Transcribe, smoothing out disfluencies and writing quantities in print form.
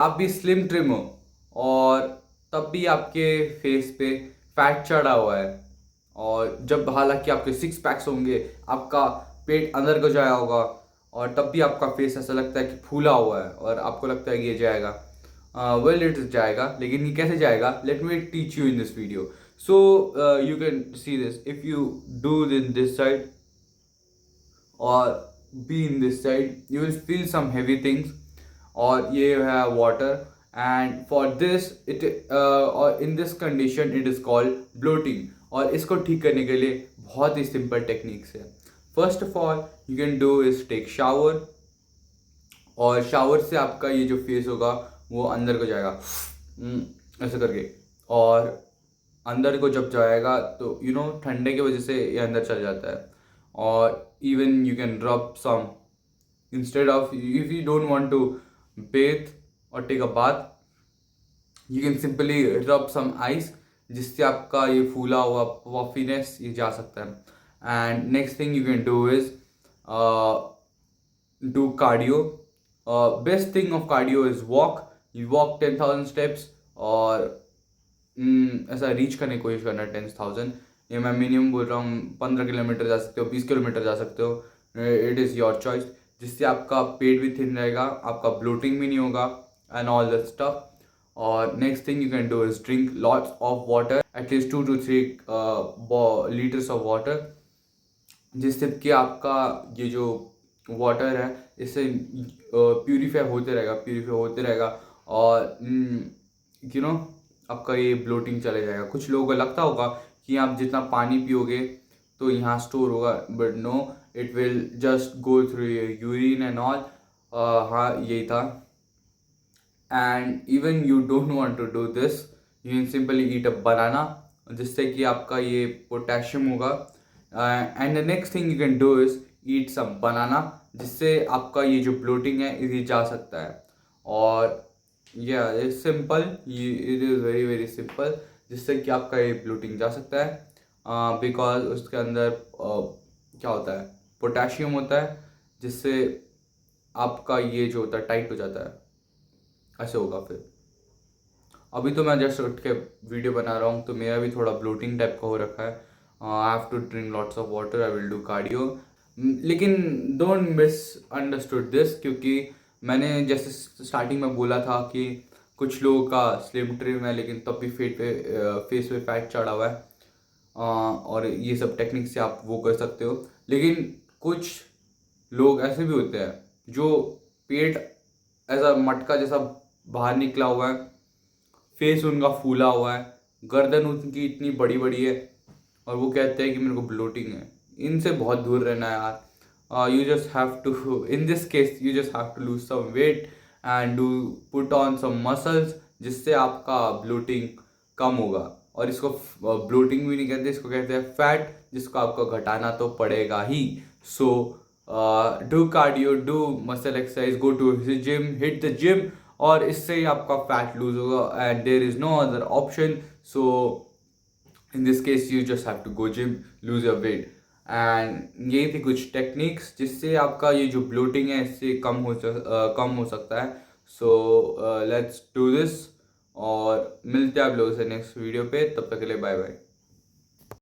आप भी slim trim हो और तब भी आपके फेस पे फैट चढ़ा हुआ है, और जब हालांकि आपके सिक्स पैक्स होंगे, आपका पेट अंदर को जाया होगा, और तब भी आपका फेस ऐसा लगता है कि फूला हुआ है और आपको लगता है कि ये जाएगा। वेल इट जाएगा, लेकिन ये कैसे जाएगा, let me teach you in this video. So you can see this, if you do in this side or be in this side, you will feel some heavy things, और ये है water, and for this it or in this condition it is called bloating। और इसको ठीक करने के लिए बहुत ही सिंपल टेक्निक्स है। First of all you can do is take shower, और शावर से आपका ये जो फेस होगा वो अंदर को जाएगा ऐसे करके, और अंदर को जब जाएगा तो ठंडे की वजह से ये अंदर चल जाता है। और even you can rub some, instead of, if you don't want to bathe or take a bath, you can simply rub some ice, जिससे आपका ये फूला हुआ पफीनेस ये जा सकता है। And next thing you can do is do cardio। Best thing of cardio is walk। You walk 10,000 steps, और ऐसा रीच करने की कोशिश करना 10,000। ये मैं मिनिमम बोल रहा हूँ, 15 किलोमीटर जा सकते हो, 20 किलोमीटर जा सकते हो, इट इज़ योर चॉइस। जिससे आपका पेट भी थिन रहेगा, आपका ब्लोटिंग भी नहीं होगा, एंड ऑल दैट स्टफ। और next thing you can do is drink lots of water, at least 2 to 3 litres of water, जिससे कि आपका ये जो वाटर है इससे प्यूरीफाई होते रहेगा, और आपका ये ब्लोटिंग चले जाएगा। कुछ लोगों को लगता होगा कि आप जितना पानी पियोगे तो यहाँ स्टोर होगा, but no, it will just go through urine and all. हाँ, यही था। And even you don't want to do this, you can simply eat a banana, जिससे कि आपका ये पोटेशियम होगा। And the next thing you can do is eat some banana, जिससे आपका ये जो ब्लोटिंग है ये जा सकता है। और या it's simple, it is very very simple, जिससे कि आपका ये ब्लोटिंग जा सकता है, बिकॉज उसके अंदर क्या होता है, पोटेशियम होता है, जिससे आपका ये जो होता है टाइट हो जाता है, ऐसे होगा। फिर अभी तो मैं जस्ट उठ के वीडियो बना रहा हूँ, तो मेरा भी थोड़ा ब्लोटिंग टाइप का हो रखा है। I have to drink lots of water, I will do cardio. लेकिन डोंट मिस अंडरस्टूड दिस, क्योंकि मैंने जैसे स्टार्टिंग में बोला था कि कुछ लोगों का स्लिम ट्रिम है, लेकिन तब भी फेस पे फैट चढ़ा हुआ है, और ये सब टेक्निक से आप वो कर सकते हो। लेकिन कुछ लोग ऐसे भी होते हैं जो पेट ऐसा मटका जैसा बाहर निकला हुआ है, फेस उनका फूला हुआ है, गर्दन उनकी इतनी बड़ी बड़ी है, और वो कहते हैं कि मेरे को ब्लोटिंग है। इनसे बहुत दूर रहना है यार। You just have to, in this case you just have to lose some weight and do put on some muscles, जिससे आपका ब्लोटिंग कम होगा। और इसको ब्लोटिंग भी नहीं कहते, इसको कहते हैं फैट, जिसको आपको घटाना तो पड़ेगा ही। So do cardio, do muscle exercise, go to gym, hit the gym, और इससे ही आपका फैट लूज होगा, and there is no other option. So in this case you just have to go gym, lose your weight. And यही थी कुछ techniques जिससे आपका ये जो ब्लोटिंग है इससे कम हो सकता है। सो लेट्स डू दिस, और मिलते हैं आप लोगों से नेक्स्ट वीडियो पे। तब तक के लिए बाय बाय।